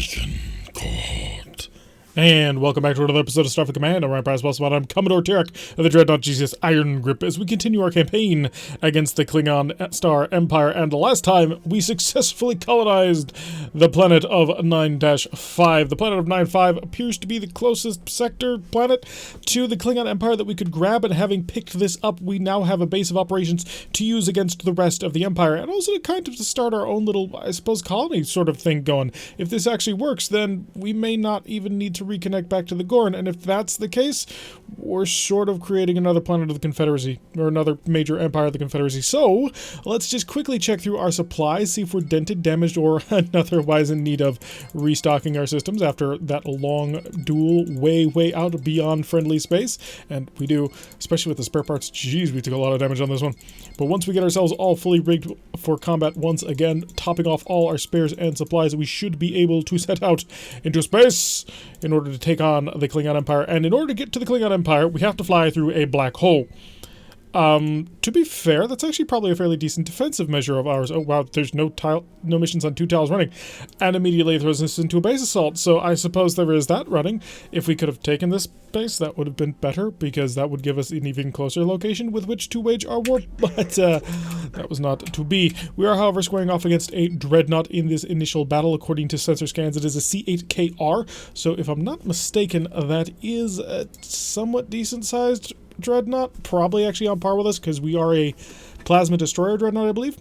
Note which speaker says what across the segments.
Speaker 1: Awaken Cohort. And welcome back to another episode of Starfleet Command. I'm Orion Pirates, I'm Commodore Mirak of the Dreadnought Jesus Iron Grip as we continue our campaign against the Klingon Star Empire. And last time, we successfully colonized the planet of 9-5. The planet of 9-5 appears to be the closest sector planet to the Klingon Empire that we could grab. And having picked this up, we now have a base of operations to use against the rest of the Empire. And also kind of to start our own little, I suppose, colony sort of thing going. If this actually works, then we may not even need to reconnect back to the Gorn, and if that's the case, we're sort of creating another planet of the Confederacy, or another major empire of the Confederacy. So, let's just quickly check through our supplies, see if we're dented, damaged, or otherwise in need of restocking our systems after that long duel way out beyond friendly space, and we do, especially with the spare parts. Jeez, we took a lot of damage on this one. But once we get ourselves all fully rigged for combat once again, topping off all our spares and supplies, we should be able to set out into space in order to take on the Klingon Empire. And in order to get to the Klingon Empire, we have to fly through a black hole. To be fair, that's actually probably a fairly decent defensive measure of ours. Oh wow, there's no missions on 2 tiles running. And immediately throws us into a base assault. So I suppose there is that running. If we could have taken this base, that would have been better, because that would give us an even closer location with which to wage our war. But that was not to be. We are, however, squaring off against a dreadnought in this initial battle. According to sensor scans, it is a C8KR. So if I'm not mistaken, that is a somewhat decent-sized dreadnought, probably actually on par with us, because we are a plasma destroyer dreadnought, I believe.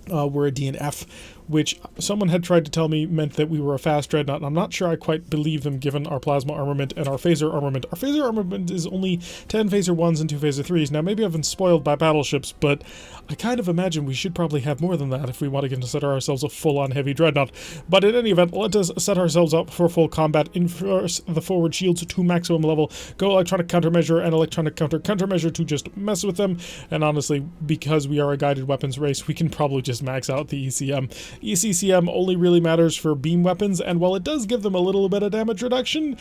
Speaker 1: We're a DNF, which someone had tried to tell me meant that we were a fast dreadnought, and I'm not sure I quite believe them given our plasma armament and our phaser armament. Our phaser armament is only 10 phaser 1s and 2 phaser 3s. Now, maybe I've been spoiled by battleships, but I kind of imagine we should probably have more than that if we want to consider ourselves a full-on heavy dreadnought. But in any event, let us set ourselves up for full combat, enforce the forward shields to maximum level, go electronic countermeasure and electronic countermeasure to just mess with them, and honestly, because we are a guided weapons race, we can probably just max out the ECM. ECCM only really matters for beam weapons, and while it does give them a little bit of damage reduction,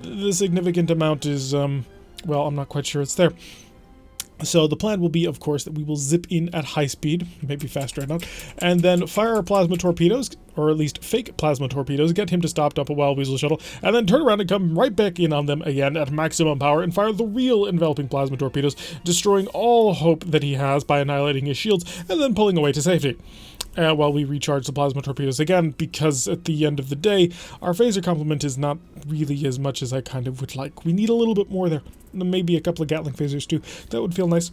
Speaker 1: the significant amount is, well, I'm not quite sure it's there. So the plan will be, of course, that we will zip in at high speed, maybe faster enough, and then fire our plasma torpedoes, or at least fake plasma torpedoes, get him to stop up a Wild Weasel shuttle, and then turn around and come right back in on them again at maximum power and fire the real enveloping plasma torpedoes, destroying all hope that he has by annihilating his shields, and then pulling away to safety. While we recharge the plasma torpedoes again, because at the end of the day, our phaser complement is not really as much as I kind of would like. We need a little bit more there. Maybe a couple of Gatling phasers too. That would feel nice.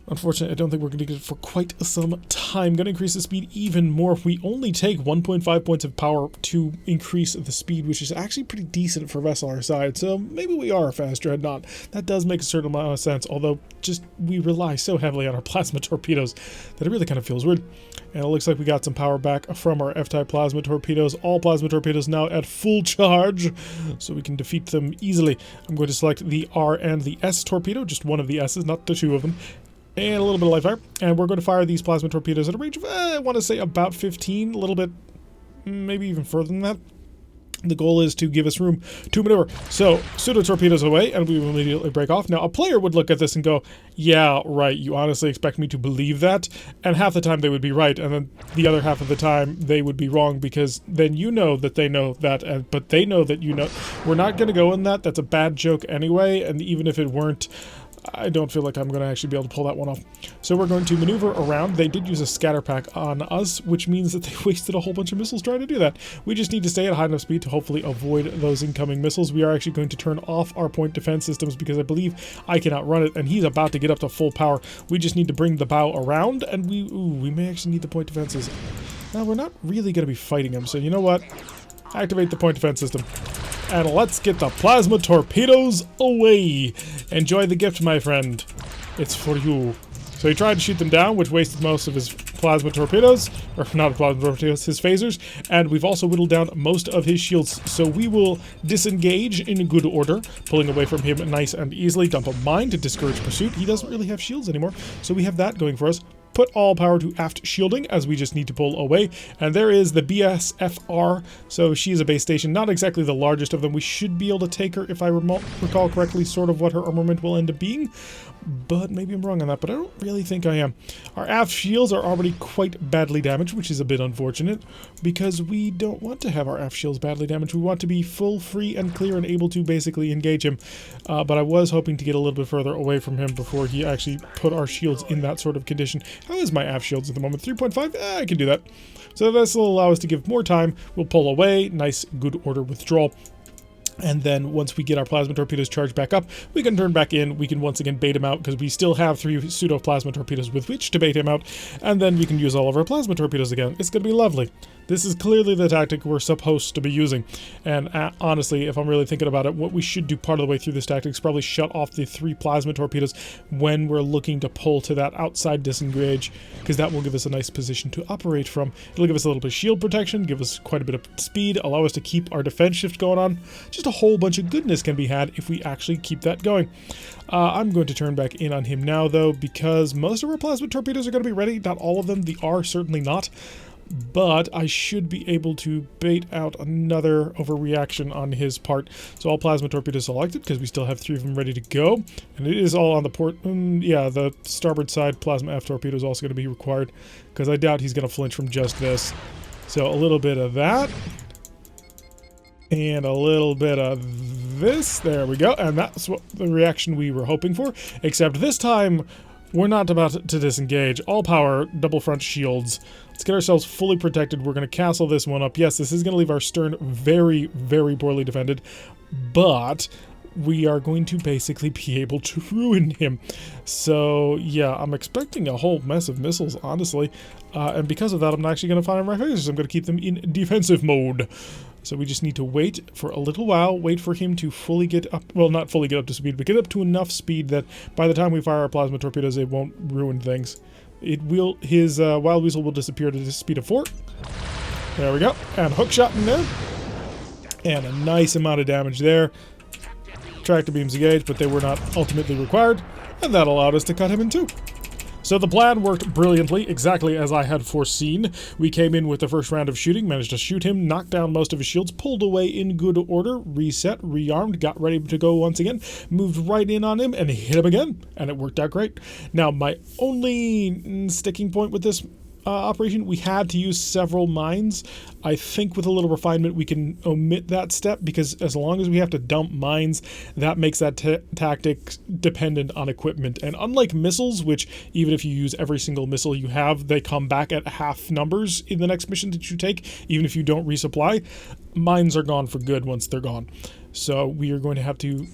Speaker 1: Unfortunately, I don't think we're going to get it for quite some time. Going to increase the speed even more. We only take 1.5 points of power to increase the speed, which is actually pretty decent for a vessel our size. So maybe we are a fast dreadnought. That does make a certain amount of sense, although just we rely so heavily on our plasma torpedoes that it really kind of feels weird. And it looks like we got some power back from our F-type plasma torpedoes. All plasma torpedoes now at full charge, so we can defeat them easily. I'm going to select the R and the S torpedo, just one of the S's, not the 2 of them. And a little bit of live fire. And we're going to fire these plasma torpedoes at a range of, I want to say about 15, a little bit, maybe even further than that. The goal is to give us room to maneuver. So, pseudo-torpedoes away, and we will immediately break off. Now, a player would look at this and go, yeah, right, you honestly expect me to believe that? And half the time they would be right, and then the other half of the time they would be wrong, because then you know that they know that, but they know that you know. We're not going to go in that. That's a bad joke anyway, and even if it weren't, I don't feel like I'm going to actually be able to pull that one off. So we're going to maneuver around. They did use a scatter pack on us, which means that they wasted a whole bunch of missiles trying to do that. We just need to stay at high enough speed to hopefully avoid those incoming missiles. We are actually going to turn off our point defense systems because I believe I can outrun it, and he's about to get up to full power. We just need to bring the bow around, and we may actually need the point defenses. Now, we're not really going to be fighting him, so you know what? Activate the point defense system. And let's get the plasma torpedoes away. Enjoy the gift, my friend. It's for you. So he tried to shoot them down, which wasted most of his plasma torpedoes. Or not plasma torpedoes, his phasers. And we've also whittled down most of his shields. So we will disengage in good order, pulling away from him nice and easily. Dump a mine to discourage pursuit. He doesn't really have shields anymore, so we have that going for us. Put all power to aft shielding, as we just need to pull away. And there is the BSFR, so she's a base station, not exactly the largest of them. We should be able to take her, if I recall correctly, sort of what her armament will end up being. but maybe I'm wrong on that, but I don't really think I am. Our aft shields are already quite badly damaged, which is a bit unfortunate, because we don't want to have our aft shields badly damaged. We want to be full, free, and clear and able to basically engage him, but I was hoping to get a little bit further away from him before he actually put our shields in that sort of condition. How is my aft shields at the moment? 3.5? I can do that. So this will allow us to give more time. We'll pull away. Nice, good order withdrawal. And then once we get our plasma torpedoes charged back up, we can turn back in. We can once again bait him out because we still have 3 pseudo-plasma torpedoes with which to bait him out. And then we can use all of our plasma torpedoes again. It's going to be lovely. This is clearly the tactic we're supposed to be using. And honestly, if I'm really thinking about it, what we should do part of the way through this tactic is probably shut off the 3 plasma torpedoes when we're looking to pull to that outside disengage, because that will give us a nice position to operate from. It'll give us a little bit of shield protection, give us quite a bit of speed, allow us to keep our defense shift going on. Just a whole bunch of goodness can be had if we actually keep that going. I'm going to turn back in on him now, though, because most of our plasma torpedoes are going to be ready. Not all of them. They are certainly not. But I should be able to bait out another overreaction on his part. So all plasma torpedoes selected, because we still have 3 of them ready to go. And it is all on the port. Yeah, the starboard side plasma F torpedo is also going to be required, because I doubt he's going to flinch from just this. So a little bit of that. And a little bit of this. There we go. And that's what the reaction we were hoping for. Except this time, we're not about to disengage. All power, double front shields. Let's get ourselves fully protected. We're going to castle this one up. Yes, this is going to leave our stern very, very poorly defended. But we are going to basically be able to ruin him. So, yeah, I'm expecting a whole mess of missiles, honestly. And because of that, I'm not actually going to fire my phasers. I'm going to keep them in defensive mode. So we just need to wait for a little while, wait for him to fully get up, well, not fully get up to speed, but get up to enough speed that by the time we fire our plasma torpedoes, it won't ruin things. It will, his Wild Weasel will disappear to the speed of 4. There we go. And hook shot in there. And a nice amount of damage there. Tractor beams engaged, but they were not ultimately required. And that allowed us to cut him in 2. So the plan worked brilliantly, exactly as I had foreseen. We came in with the first round of shooting, managed to shoot him, knocked down most of his shields, pulled away in good order, reset, rearmed, got ready to go once again, moved right in on him, and hit him again, and it worked out great. Now, my only sticking point with this operation, we had to use several mines. I think with a little refinement we can omit that step, because as long as we have to dump mines, that makes that tactic dependent on equipment. And unlike missiles, which even if you use every single missile you have, they come back at half numbers in the next mission that you take, even if you don't resupply, mines are gone for good once they're gone. So we are going to have to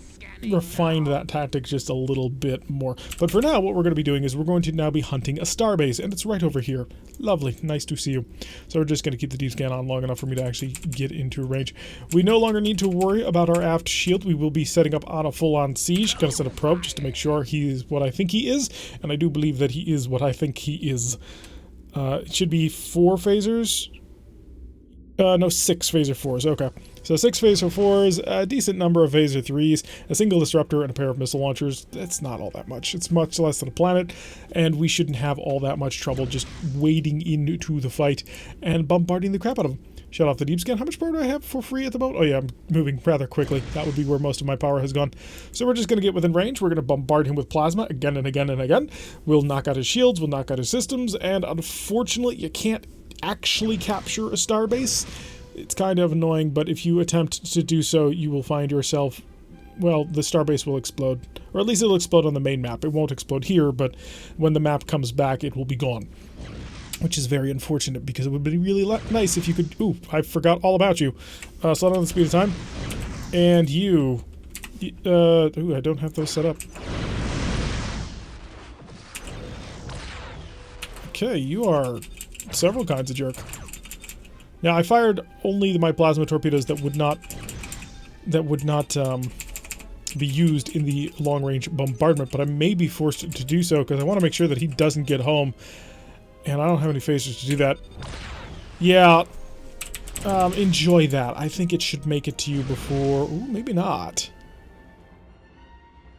Speaker 1: refine that tactic just a little bit more. But for now, what we're going to be doing is we're going to now be hunting a starbase, and it's right over here. Lovely. Nice to see you. So we're just going to keep the deep scan on long enough for me to actually get into range. We no longer need to worry about our aft shield. We will be setting up on a full-on siege. Going to set a probe just to make sure he is what I think he is, and I do believe that he is what I think he is. It should be 4 phasers. No, 6 phaser 4s. Okay. So 6 phaser 4s, a decent number of phaser 3s, a single disruptor, and a pair of missile launchers. That's not all that much. It's much less than a planet, and we shouldn't have all that much trouble just wading into the fight and bombarding the crap out of them. Shut off the deep scan. How much power do I have for free at the moment? Oh yeah, I'm moving rather quickly. That would be where most of my power has gone. So we're just going to get within range. We're going to bombard him with plasma again and again and again. We'll knock out his shields, we'll knock out his systems, and unfortunately you can't actually capture a starbase. It's kind of annoying, but if you attempt to do so, you will find yourself, well, the starbase will explode. Or at least it'll explode on the main map. It won't explode here, but when the map comes back, it will be gone. Which is very unfortunate, because it would be really nice if you could... Ooh, I forgot all about you. Slow down the speed of time. And you... ooh, I don't have those set up. Okay, you are several kinds of jerk. Now, I fired only my plasma torpedoes that would not be used in the long-range bombardment, but I may be forced to do so because I want to make sure that he doesn't get home, and I don't have any phasers to do that. Yeah, enjoy that. I think it should make it to you before... Ooh, maybe not.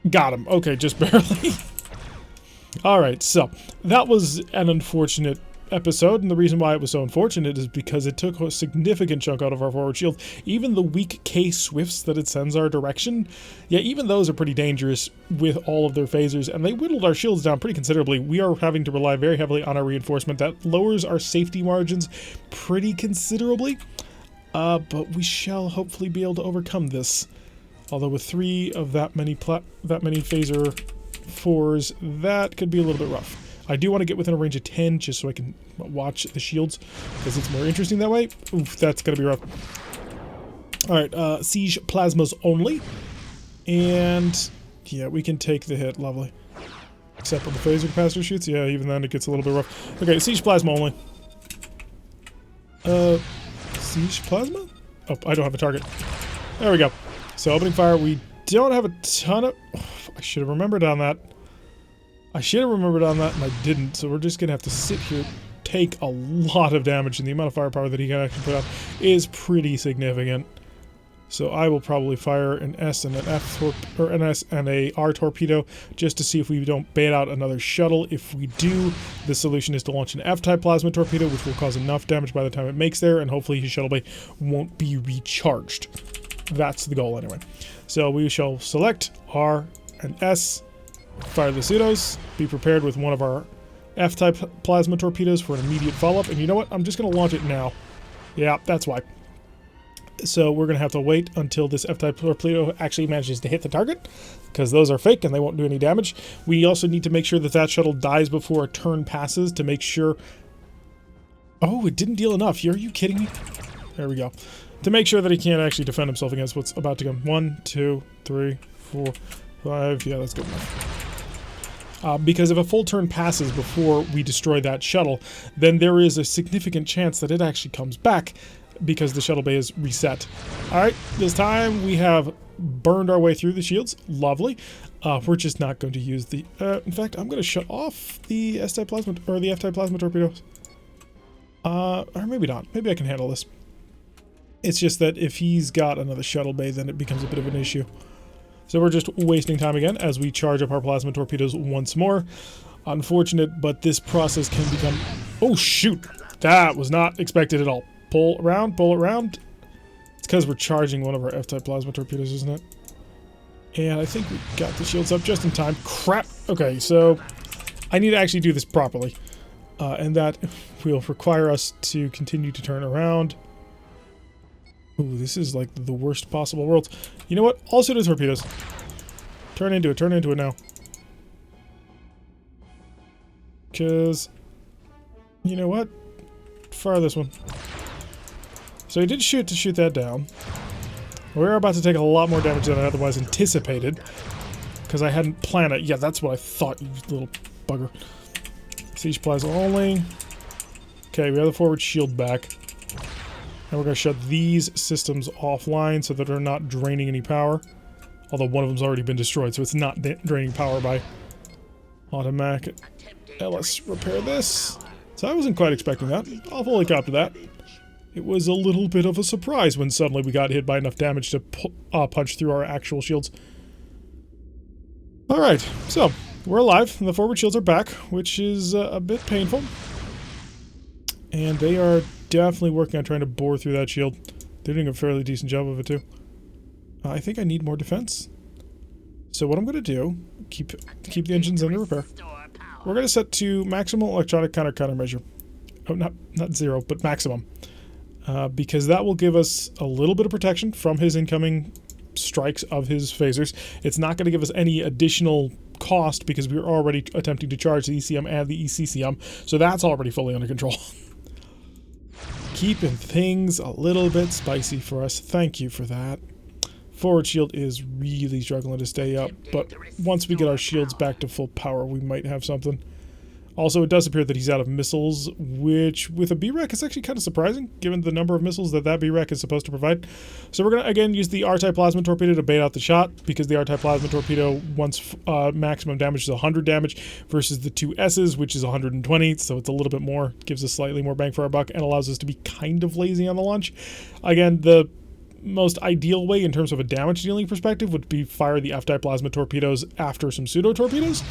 Speaker 1: Got him. Okay, just barely. Alright, so that was an unfortunate episode, and the reason why it was so unfortunate is because it took a significant chunk out of our forward shield. Even the weak K-Swifts that it sends our direction, yeah, even those are pretty dangerous with all of their phasers, and they whittled our shields down pretty considerably. We are having to rely very heavily on our reinforcement. That lowers our safety margins pretty considerably, but we shall hopefully be able to overcome this. Although with 3 of that many phaser 4s, that could be a little bit rough. I do want to get within a range of 10 just so I can watch the shields, because it's more interesting that way. Oof, that's going to be rough. Alright, siege plasmas only. And yeah, we can take the hit. Lovely. Except for the phaser capacitor shoots. Yeah, even then it gets a little bit rough. Okay, siege plasma only. Siege plasma? Oh, I don't have a target. There we go. So opening fire, we don't have a ton of... I should have remembered on that. I should have remembered on that, and I didn't, so we're just going to have to sit here, take a lot of damage, and the amount of firepower that he can actually put out is pretty significant. So I will probably fire an S and an F or an S and a R torpedo just to see if we don't bait out another shuttle. If we do, the solution is to launch an F-type plasma torpedo, which will cause enough damage by the time it makes there, and hopefully his shuttle bay won't be recharged. That's the goal anyway. So we shall select R and S, fire the pseudos, be prepared with one of our F-type plasma torpedoes for an immediate follow-up, and you know what? I'm just going to launch it now. Yeah, that's why. So we're going to have to wait until this F-type torpedo actually manages to hit the target, because those are fake and they won't do any damage. We also need to make sure that that shuttle dies before a turn passes to make sure... Oh, it didn't deal enough. Are you kidding me? There we go. To make sure that he can't actually defend himself against what's about to come. 1, 2, 3, 4, 5. Yeah, that's good enough. Because if a full turn passes before we destroy that shuttle, then there is a significant chance that it actually comes back because the shuttle bay is reset. Alright, this time we have burned our way through the shields. Lovely. We're just not going to use the... in fact, I'm going to shut off the S-type plasma, or the F-type plasma torpedoes. Or maybe not. Maybe I can handle this. It's just that if he's got another shuttle bay, then it becomes a bit of an issue. So we're just wasting time again as we charge up our plasma torpedoes once more. Unfortunate, but this process can become... Oh, shoot! That was not expected at all. Pull around, pull around. It's because we're charging one of our F-type plasma torpedoes, isn't it? And I think we got the shields up just in time. Crap! Okay, so I need to actually do this properly. And that will require us to continue to turn around. Ooh, this is like the worst possible world. You know what? Also do torpedoes. Turn into it now. Because, you know what? Fire this one. So he did shoot to shoot that down. We're about to take a lot more damage than I otherwise anticipated. Because I hadn't planned it. Yeah, that's what I thought, you little bugger. Siege plasma only. Okay, we have the forward shield back. And we're going to shut these systems offline so that they're not draining any power. Although one of them's already been destroyed, so it's not draining power by automatic. Let's repair this. So I wasn't quite expecting that. I'll fully copy that. It was a little bit of a surprise when suddenly we got hit by enough damage to punch through our actual shields. Alright, so we're alive, and the forward shields are back, which is a bit painful. And they are definitely working on trying to bore through that shield. They're doing a fairly decent job of it too. I think I need more defense. So what I'm going to do, keep the engines under repair. We're going to set to maximum electronic countermeasure. Oh, not zero, but maximum. Because that will give us a little bit of protection from his incoming strikes of his phasers. It's not going to give us any additional cost because we're already attempting to charge the ECM and the ECCM. So that's already fully under control. Keeping things a little bit spicy for us. Thank you for that. Forward shield is really struggling to stay up, but once we get our shields back to full power, we might have something. Also, it does appear that he's out of missiles, which with a B-Rack is actually kind of surprising, given the number of missiles that B-Rack is supposed to provide. So we're going to, again, use the R-type plasma torpedo to bait out the shot, because the R-type plasma torpedo, once maximum damage is 100 damage, versus the two S's, which is 120, so it's a little bit more, gives us slightly more bang for our buck, and allows us to be kind of lazy on the launch. Again, the most ideal way in terms of a damage dealing perspective would be fire the F-type plasma torpedoes after some pseudo torpedoes.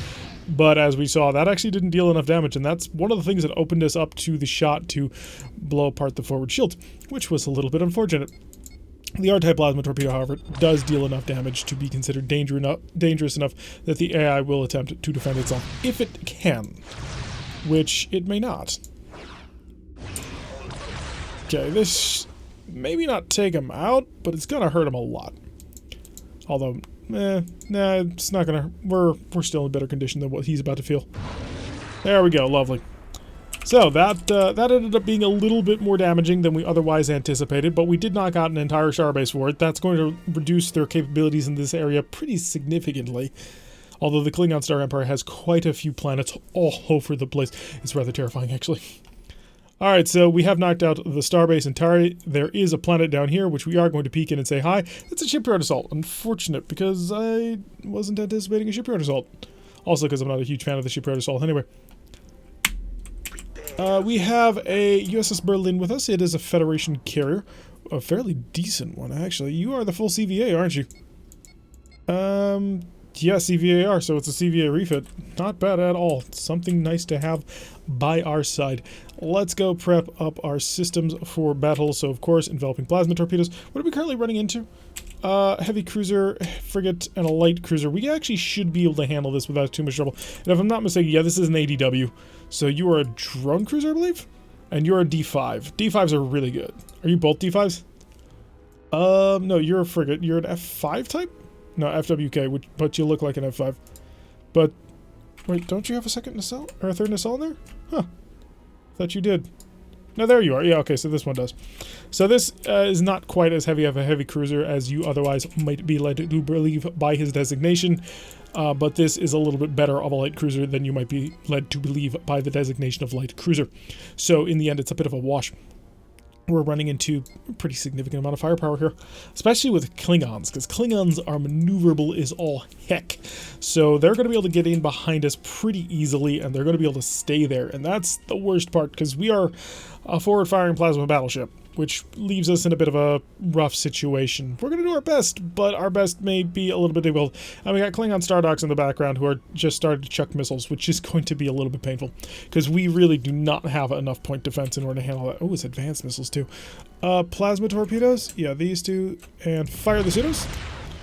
Speaker 1: But as we saw, that actually didn't deal enough damage, and that's one of the things that opened us up to the shot to blow apart the forward shield, which was a little bit unfortunate. The R-type plasma torpedo, however, does deal enough damage to be considered dangerous enough that the AI will attempt to defend itself, if it can, which it may not. Okay, this maybe not take him out, but it's gonna hurt him a lot. Although, nah, it's not gonna. We're still in better condition than what he's about to feel. There we go, lovely. So that ended up being a little bit more damaging than we otherwise anticipated, but we did knock out an entire starbase for it. That's going to reduce their capabilities in this area pretty significantly. Although the Klingon Star Empire has quite a few planets all over the place. It's rather terrifying, actually. Alright, so we have knocked out the starbase entirely. There is a planet down here, which we are going to peek in and say hi. It's a shipyard assault. Unfortunate, because I wasn't anticipating a shipyard assault. Also, because I'm not a huge fan of the shipyard assault anyway. We have a USS Berlin with us. It is a Federation carrier. A fairly decent one, actually. You are the full CVA, aren't you? Yeah, CVAR, so it's a CVA refit. Not bad at all. Something nice to have by our side. Let's go prep up our systems for battle. So, of course, enveloping plasma torpedoes. What are we currently running into? Heavy cruiser, frigate, and a light cruiser. We actually should be able to handle this without too much trouble. And if I'm not mistaken, yeah, this is an ADW. So you are a drone cruiser, I believe? And you're a D5. D5s are really good. Are you both D5s? No, you're a frigate. You're an F5 type? No, FWK, but you look like an F5. But, wait, don't you have a second nacelle? Or a third nacelle in there? Huh. Thought you did. No, there you are. Yeah, okay, so this one does. So this is not quite as heavy of a heavy cruiser as you otherwise might be led to believe by his designation. But this is a little bit better of a light cruiser than you might be led to believe by the designation of light cruiser. So in the end, it's a bit of a wash. We're running into a pretty significant amount of firepower here, especially with Klingons, because Klingons are maneuverable as all heck. So they're going to be able to get in behind us pretty easily, and they're going to be able to stay there. And that's the worst part, because we are a forward-firing plasma battleship, which leaves us in a bit of a rough situation. We're going to do our best, but our best may be a little bit difficult. And we got Klingon Star Dogs in the background who are just starting to chuck missiles, which is going to be a little bit painful, because we really do not have enough point defense in order to handle that. Oh, it's advanced missiles too. Plasma torpedoes, yeah, these two, and fire the pseudos.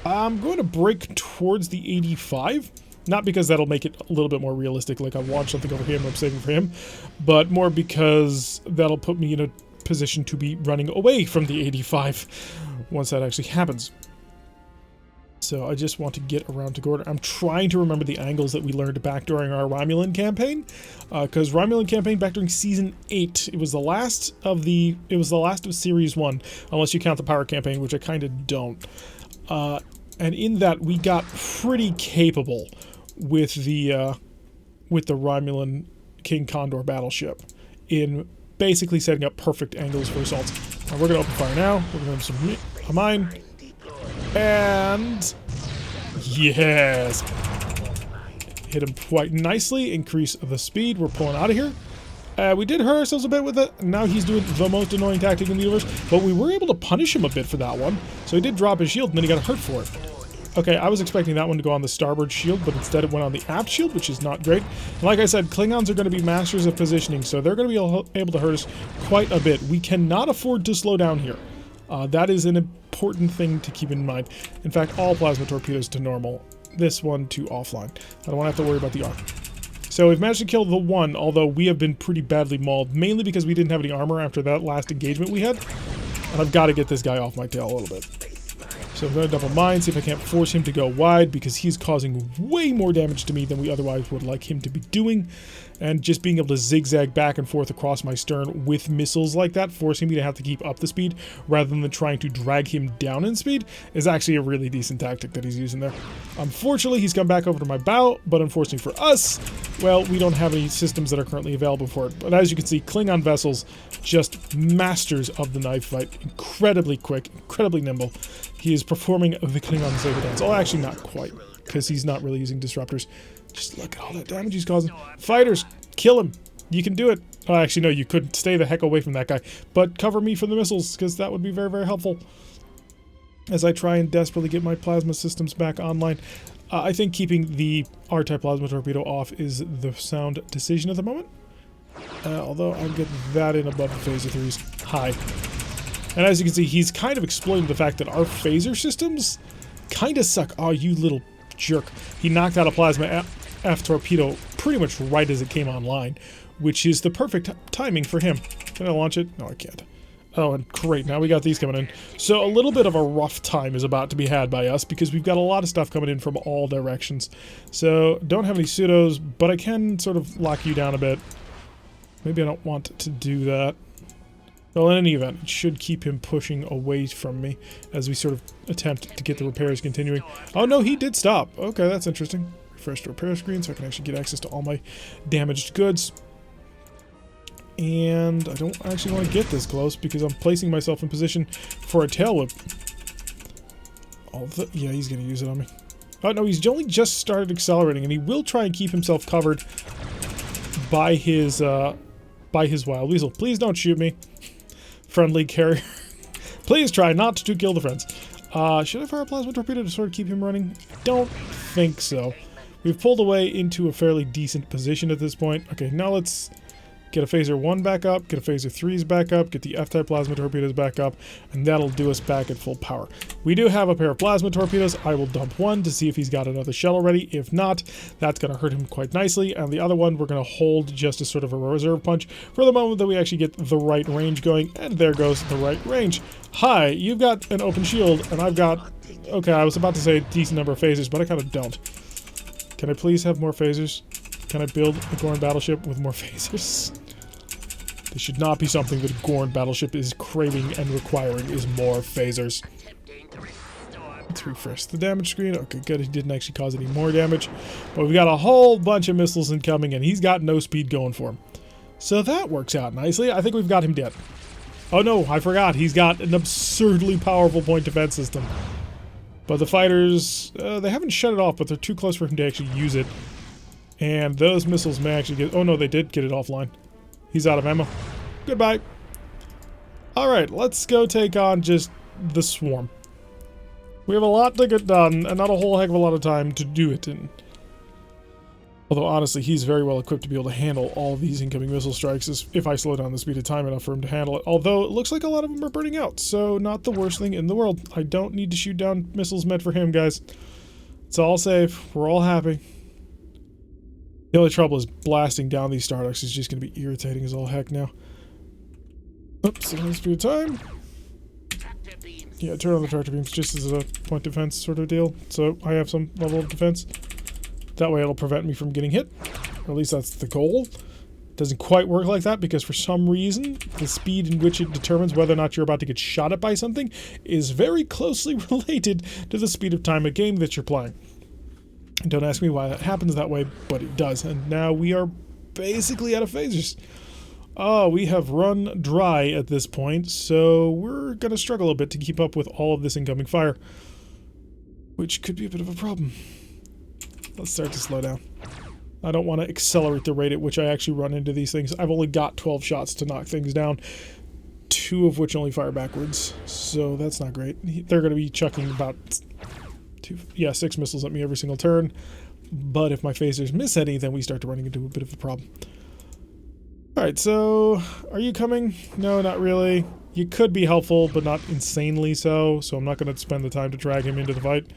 Speaker 1: I'm going to break towards the 85. Not because that'll make it a little bit more realistic, like I want something over here and I'm saving for him, but more because that'll put me in a position to be running away from the 85 once that actually happens. So I just want to get around to Gordon. I'm trying to remember the angles that we learned back during our Romulan campaign, because Romulan campaign back during season 8, it was the last of series 1, unless you count the power campaign, which I kind of don't. And in that we got pretty capable with the Romulan King Condor battleship in basically setting up perfect angles for assaults. We're going to open fire now. We're going to have a mine. And yes, hit him quite nicely. Increase the speed. We're pulling out of here. We did hurt ourselves a bit with it. Now he's doing the most annoying tactic in the universe, but we were able to punish him a bit for that one. So he did drop his shield, and then he got hurt for it. Okay, I was expecting that one to go on the starboard shield, but instead it went on the aft shield, which is not great. And like I said, Klingons are going to be masters of positioning, so they're going to be able to hurt us quite a bit. We cannot afford to slow down here. That is an important thing to keep in mind. In fact, all plasma torpedoes to normal. This one to offline. I don't want to have to worry about the arm. So we've managed to kill the one, although we have been pretty badly mauled, mainly because we didn't have any armor after that last engagement we had. And I've got to get this guy off my tail a little bit. So I'm going to double mine, see if I can't force him to go wide, because he's causing way more damage to me than we otherwise would like him to be doing. And just being able to zigzag back and forth across my stern with missiles like that, forcing me to have to keep up the speed rather than trying to drag him down in speed, is actually a really decent tactic that he's using there. Unfortunately, he's come back over to my bow, but unfortunately for us, well, we don't have any systems that are currently available for it. But as you can see, Klingon vessels, just masters of the knife fight. Incredibly quick, incredibly nimble. He is performing the Klingon saber dance. Oh, actually not quite, because he's not really using disruptors. Just look at all that damage he's causing. Fighters, kill him. You can do it. Oh, actually, no, you couldn't. Stay the heck away from that guy. But cover me from the missiles, because that would be very, very helpful. As I try and desperately get my plasma systems back online. I think keeping the R-type plasma torpedo off is the sound decision at the moment. Although I'll get that in above the phaser 3s. High. And as you can see, he's kind of exploiting the fact that our phaser systems kind of suck. Oh, you little jerk. He knocked out a plasma F torpedo pretty much right as it came online, which is the perfect timing for him. Can I launch it? No, I can't. Oh, and great, now we got these coming in. So a little bit of a rough time is about to be had by us because we've got a lot of stuff coming in from all directions. So, don't have any pseudos, but I can sort of lock you down a bit. Maybe I don't want to do that. Well, in any event, it should keep him pushing away from me as we sort of attempt to get the repairs continuing. Oh no, he did stop. Okay, that's interesting. Refresh the repair screen so I can actually get access to all my damaged goods. And I don't actually want to get this close because I'm placing myself in position for a tail whip. Yeah, he's going to use it on me. Oh no, he's only just started accelerating, and he will try and keep himself covered by his wild weasel. Please don't shoot me, friendly carrier. Please try not to kill the friends. Should I fire a plasma torpedo to sort of keep him running? Don't think so. We've pulled away into a fairly decent position at this point. Okay, now let's get a phaser 1 back up, get a phaser 3s back up, get the F-type plasma torpedoes back up, and that'll do us back at full power. We do have a pair of plasma torpedoes. I will dump one to see if he's got another shell already. If not, that's going to hurt him quite nicely, and the other one we're going to hold just as sort of a reserve punch for the moment that we actually get the right range going, and there goes the right range. Hi, you've got an open shield, and I've got... Okay, I was about to say a decent number of phasers, but I kind of don't. Can I please have more phasers? Can I build a Gorn battleship with more phasers? This should not be something that a Gorn battleship is craving and requiring, is more phasers. Let's refresh the damage screen. Okay, good. He didn't actually cause any more damage. But we've got a whole bunch of missiles incoming, and he's got no speed going for him. So that works out nicely. I think we've got him dead. Oh no, I forgot. He's got an absurdly powerful point defense system. But the fighters, they haven't shut it off, but they're too close for him to actually use it. And those missiles may actually get... Oh no, they did get it offline. He's out of ammo. Goodbye. Alright, let's go take on just the swarm. We have a lot to get done, and not a whole heck of a lot of time to do it in. Although, honestly, he's very well equipped to be able to handle all of these incoming missile strikes if I slow down the speed of time enough for him to handle it. Although, it looks like a lot of them are burning out, so not the worst thing in the world. I don't need to shoot down missiles meant for him, guys. It's all safe. We're all happy. The only trouble is blasting down these Starducks is just going to be irritating as all heck now. Oops, slow down the speed of time. Yeah, turn on the tractor beams just as a point defense sort of deal, so I have some level of defense. That way it'll prevent me from getting hit. Or at least that's the goal. It doesn't quite work like that because for some reason, the speed in which it determines whether or not you're about to get shot at by something is very closely related to the speed of time a game that you're playing. Don't ask me why that happens that way, but it does. And now we are basically out of phasers. Oh, we have run dry at this point, so we're going to struggle a bit to keep up with all of this incoming fire, which could be a bit of a problem. Let's start to slow down. I don't want to accelerate the rate at which I actually run into these things. I've only got 12 shots to knock things down, 2 of which only fire backwards, so that's not great. They're going to be chucking about 6 missiles at me every single turn, but if my phasers miss any, then we start to running into a bit of a problem. Alright, so are you coming? No, not really. You could be helpful, but not insanely so I'm not going to spend the time to drag him into the fight.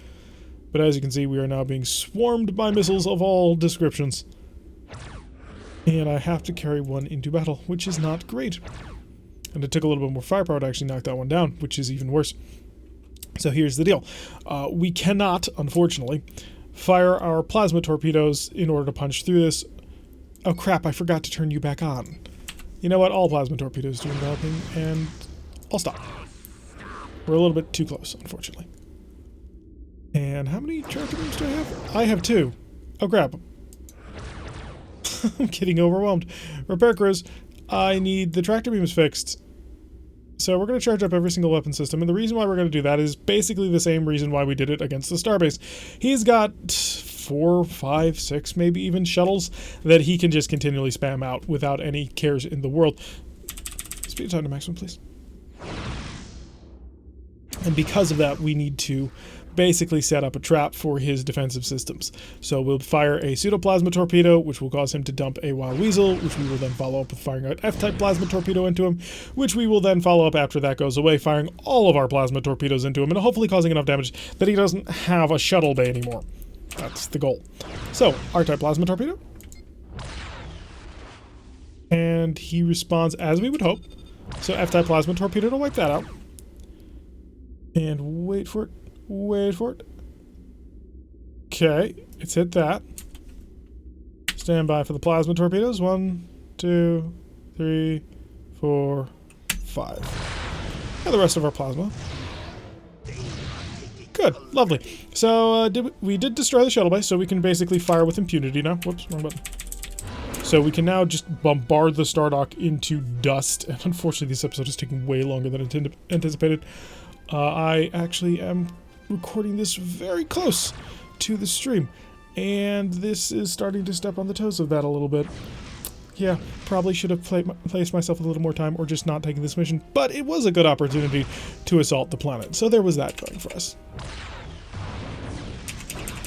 Speaker 1: But as you can see, we are now being swarmed by missiles of all descriptions. And I have to carry one into battle, which is not great. And it took a little bit more firepower to actually knock that one down, which is even worse. So here's the deal. We cannot, unfortunately, fire our plasma torpedoes in order to punch through this. Oh crap, I forgot to turn you back on. You know what? All plasma torpedoes do enveloping, and I'll stop. We're a little bit too close, unfortunately. And how many tractor beams do I have? I have 2. Oh crap. I'm getting overwhelmed. Repair crews, I need the tractor beams fixed. So we're going to charge up every single weapon system, and the reason why we're going to do that is basically the same reason why we did it against the starbase. He's got 4, 5, 6 maybe even shuttles that he can just continually spam out without any cares in the world. Speed of time to maximum, please. And because of that, we need to basically set up a trap for his defensive systems. So we'll fire a pseudoplasma torpedo, which will cause him to dump a wild weasel, which we will then follow up with firing an F-type plasma torpedo into him, which we will then follow up after that goes away, firing all of our plasma torpedoes into him, and hopefully causing enough damage that he doesn't have a shuttle bay anymore. That's the goal. So, R-type plasma torpedo. And he responds as we would hope. So F-type plasma torpedo to wipe that out. And wait for it. Wait for it. Okay, it's hit that. Stand by for the plasma torpedoes. 1, 2, 3, 4, 5. And the rest of our plasma. Good, lovely. So we did destroy the shuttle bay, so we can basically fire with impunity now. Whoops, wrong button. So we can now just bombard the Stardock into dust. And unfortunately, this episode is taking way longer than anticipated. I actually am recording this very close to the stream, and this is starting to step on the toes of that a little bit. Yeah, probably should have placed myself a little more time or just not taking this mission, but it was a good opportunity to assault the planet, so there was that going for us.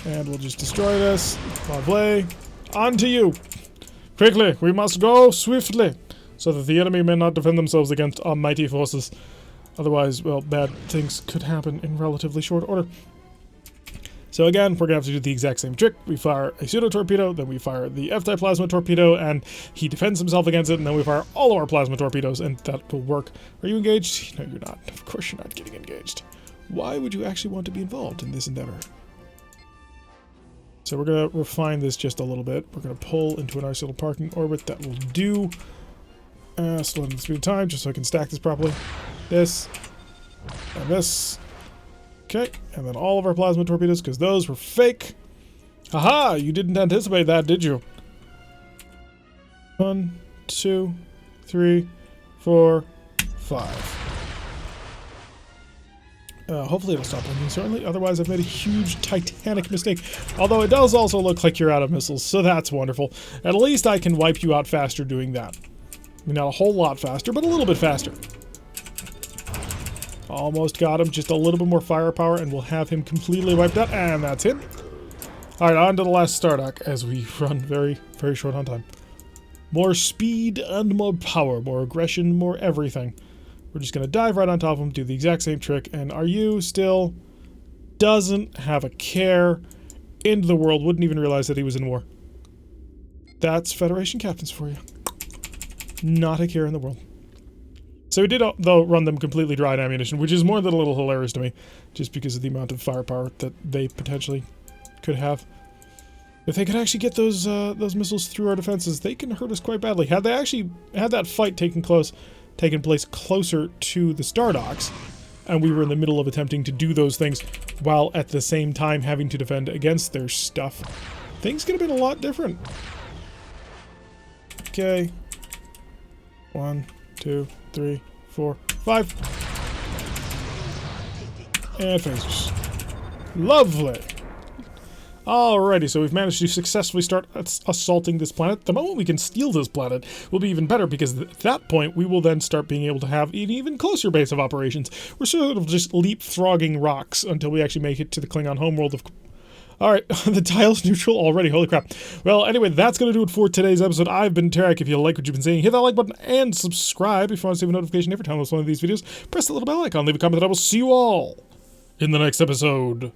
Speaker 1: And we'll just destroy this. Lovely. On to you! Quickly, we must go swiftly, so that the enemy may not defend themselves against our mighty forces. Otherwise, well, bad things could happen in relatively short order. So again, we're going to have to do the exact same trick. We fire a pseudo-torpedo, then we fire the F-type plasma torpedo, and he defends himself against it, and then we fire all of our plasma torpedoes, and that will work. Are you engaged? No, you're not. Of course you're not getting engaged. Why would you actually want to be involved in this endeavor? So we're going to refine this just a little bit. We're going to pull into an arsenal parking orbit. That will do. Slow down the speed of time, just so I can stack this properly. This, and this. Okay, and then all of our plasma torpedoes, because those were fake. Haha, you didn't anticipate that, did you? 1, 2, 3, 4, 5. Hopefully it'll stop blinking, certainly. Otherwise, I've made a huge, titanic mistake. Although it does also look like you're out of missiles, so that's wonderful. At least I can wipe you out faster doing that. I mean, not a whole lot faster, but a little bit faster. Almost got him. Just a little bit more firepower, and we'll have him completely wiped out. And that's it. Alright, on to the last Stardock, as we run very, very short on time. More speed and more power. More aggression, more everything. We're just going to dive right on top of him, do the exact same trick. And are you still... doesn't have a care. Into the world. Wouldn't even realize that he was in war. That's Federation captains for you. Not a care in the world. So we did, though, run them completely dry on ammunition, which is more than a little hilarious to me, just because of the amount of firepower that they potentially could have. If they could actually get those missiles through our defenses, they can hurt us quite badly. Had they actually had that fight taken place closer to the Stardocks, and we were in the middle of attempting to do those things while at the same time having to defend against their stuff, things could have been a lot different. Okay. 1, 2, 3, 4, 5. And phasers. Lovely. Alrighty, so we've managed to successfully start assaulting this planet. The moment we can steal this planet will be even better, because at that point we will then start being able to have an even closer base of operations. We're sort of just leapfrogging rocks until we actually make it to the Klingon homeworld of... Alright, the dial's neutral already, holy crap. Well, anyway, that's going to do it for today's episode. I've been Tarek. If you like what you've been seeing, hit that like button and subscribe if you want to receive a notification every time I post one of these videos. Press the little bell icon, leave a comment, and I will see you all in the next episode.